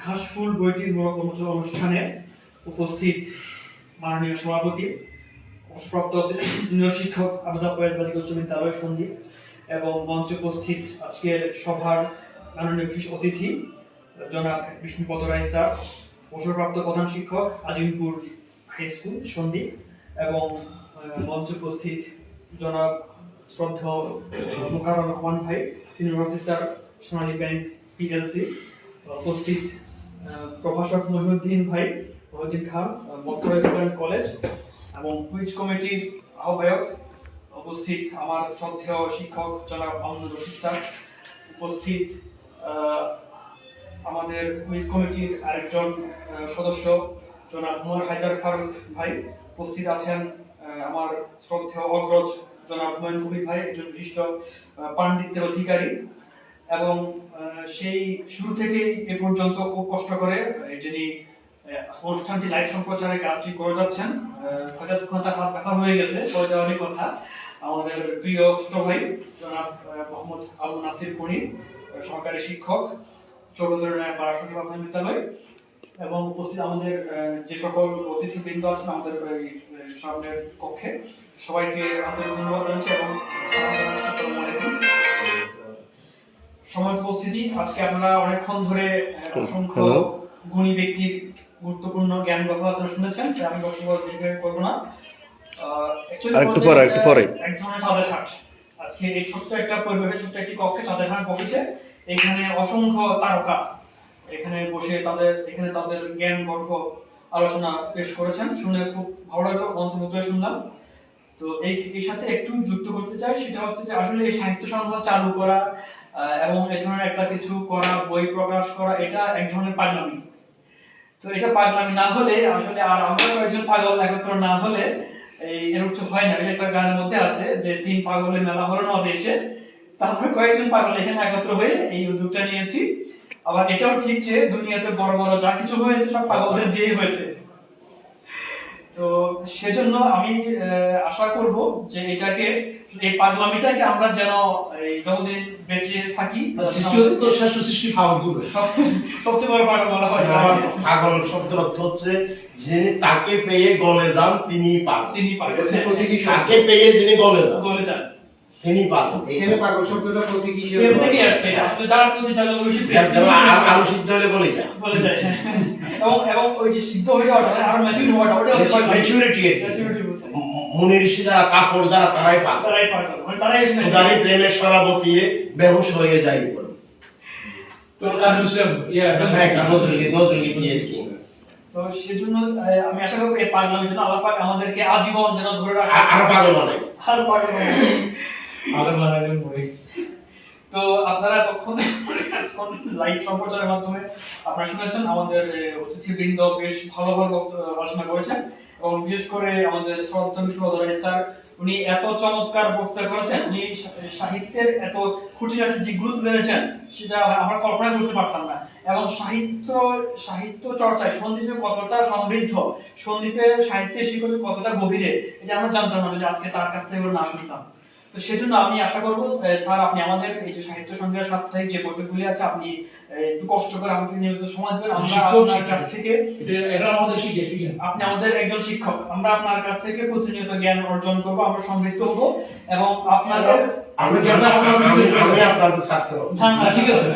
ঘাসফুল বইটির মনোরঞ্জন অনুষ্ঠানে উপস্থিত মাননীয় সভাপতি, অবসরপ্রাপ্ত জুনিয়র শিক্ষক আবুদা ফয়েজ বালিকা উচ্চ বিদ্যালয় সন্দ্বীপ এবং মঞ্চে উপস্থিত আজকের সভার মাননীয় বিশেষ অতিথি জনাব বিষ্ণুপদ রায় স্যার, অবসরপ্রাপ্ত প্রধান শিক্ষক আজিমপুর হাই স্কুল সন্দ্বীপ এবং মঞ্চে উপস্থিত জনাব শ্রদ্ধেয় মোকাররম রহমান ভাই, সিনিয়র অফিসার সোনালী ব্যাংক পিএলসি, উপস্থিত প্রভাষক মহিউদ্দিন ভাই, মহিউদ্দিন খান, মক্তরা স্কুল কলেজ এবং কুইজ কমিটির আহ্বায়ক, উপস্থিত আমার শ্রদ্ধেয় শিক্ষক জনাব আহমদুর রশিদ স্যার, উপস্থিত আমাদের কুইজ কমিটির আরেকজন সদস্য জনাব উমর হায়দার ফারুক ভাই, উপস্থিত আছেন আমার শ্রদ্ধেয় অগ্রজ জনাব হুমায়ুন কবির ভাই, একজন বিশিষ্ট পাণ্ডিত্যের অধিকারী এবং সেই শুরু থেকে এ পর্যন্ত খুব কষ্ট করে যিনি অনুষ্ঠানটি লাইভ সম্প্রচারের কাজটি করে যাচ্ছেন, হয়তো তার হাত ব্যথা হয়ে গেছে করে দেওয়ারই কথা, আমাদের প্রিয় ছোট ভাই জনাব মোহাম্মদ আবু নাসির কনি, সরকারি শিক্ষক, চৌধুরী বারাসতী প্রাথমিক বিদ্যালয় এবং উপস্থিত আমাদের যে সকল অতিথিবৃন্দ আছেন আমাদের সামনের কক্ষে, সবাইকে আন্তরিক ধন্যবাদ জানাচ্ছি এবং আসসালামু আলাইকুম। সময় উপস্থিতি, আজকে আপনারা অনেকক্ষণ ধরে অসংখ্য গুণী ব্যক্তির গুরুত্বপূর্ণ জ্ঞান কথা শুনেছেন, আমি বক্তব্য দীর্ঘায়িত করব না। এক ধরনের চাঁদের হাট, আজকে এই ছোট্ট একটা পরিবেশে ছোট্ট একটি কক্ষে চাঁদের হাট বসেছে। এখানে অসংখ্য তারকা এখানে বসে তাদের জ্ঞান গল্প আলোচনা পেশ করেছেন, শুনে খুব ভালো লাগলো, মন্ত্রমুগ্ধ হয়ে শুনলাম। তো এই সাথে একটু যুক্ত করতে চাই, সেটা হচ্ছে যে আসলে এই সাহিত্য সংগ্রহ চালু করা এবং এই ধরনের একটা কিছু করা, বই প্রকাশ করা, এটা এক ধরনের পাগলামি। তো এটা পাগলামি না হলে আসলে আর আমরা কয়েকজন পাগল একত্র না হলে এরকম কিছু হয় না। একটা গানের মধ্যে আছে যে 3 পাগলের মেলা হলো না দেশে, তারপরে কয়েকজন পাগল এখানে একত্র হয়ে এই উদ্যোগটা নিয়েছি। আবার এটাও ঠিক যে দুনিয়াতে বড় বড় যা কিছু হয়েছে সব পাগলদের দিয়েই হয়েছে। তো সেজন্য আমি আশা করব যে এই পাগলামিটাকে আমরা যেন যতদিন বেঁচে থাকি, সবচেয়ে বড় পাগল বলা হয়। পাগল শব্দের অর্থ হচ্ছে যিনি তাকে পেয়ে গলে যান তিনি পাগল। তাকে পেয়ে যিনি গলে যান তিনি পাগল। এখানে পাগল শব্দটা প্রতীক হিসেবে এর থেকে আসছে, আসলে যার প্রতি যারা বেশি প্রেম, আলু সিদ্ধ হলে বলে যায় এবং ওই যে সিদ্ধ হয়ে যাওয়াটা আর ম্যাচুরিটি হওয়াটা, ওটা হচ্ছে ম্যাচুরিটি। মুনি ঋষি যারা কাপড় যারা তারাই পাগল, মানে তারাই এসে যারাই প্রেমের শরাব পিয়ে বেহুশ হয়ে যায়। তো তো সেজন্য আমি আশা করব এই পাগলামির জন্য আল্লাহ পাক আমাদেরকে আজীবন যেন ধরে রাখে, আর পাগল বানায়, আর পাগল বানায়। তো আপনারা তখন লাইভ সম্প্রচারের মাধ্যমে আপনারা শুনেছেন আমাদের অতিথিবৃন্দ বেশ ভালোভাবে আলোচনা করেছেন এবং বিশেষ করে আমাদের শ্রদ্ধেয় বিষ্ণুপদ রায় স্যার, উনি এত চমৎকার বক্তৃতা করেছেন, উনি সাহিত্যের এত খুঁটিনাটি দিকগুলো তুলে এনেছেন সেটা আমরা কল্পনা করতে পারতাম না। এবং সাহিত্য চর্চায় সন্দ্বীপে কতটা সমৃদ্ধ, সন্দ্বীপের সাহিত্যের শিকড় কতটা গভীরে, এটা আমরা জানতাম না যদি আজকে তার কাছ থেকে না শুনতাম। তো সেজন্য আমি আশা করব স্যার, আপনি আমাদের এই যে সাহিত্য সংগ্রহের সাপ্তাহিক যে বইগুলি আছে আপনি একটু কষ্ট করে আমাকে নিয়মিত সময় দেবেন। আমরা আপনার কাছ থেকে আপনি আমাদের একজন শিক্ষক, আমরা আপনার কাছ থেকে প্রতিনিয়ত জ্ঞান অর্জন করব, আমরা সমৃদ্ধ হব এবং আপনাদের আমি আপনাদের ছাত্র। ঠিক আছে।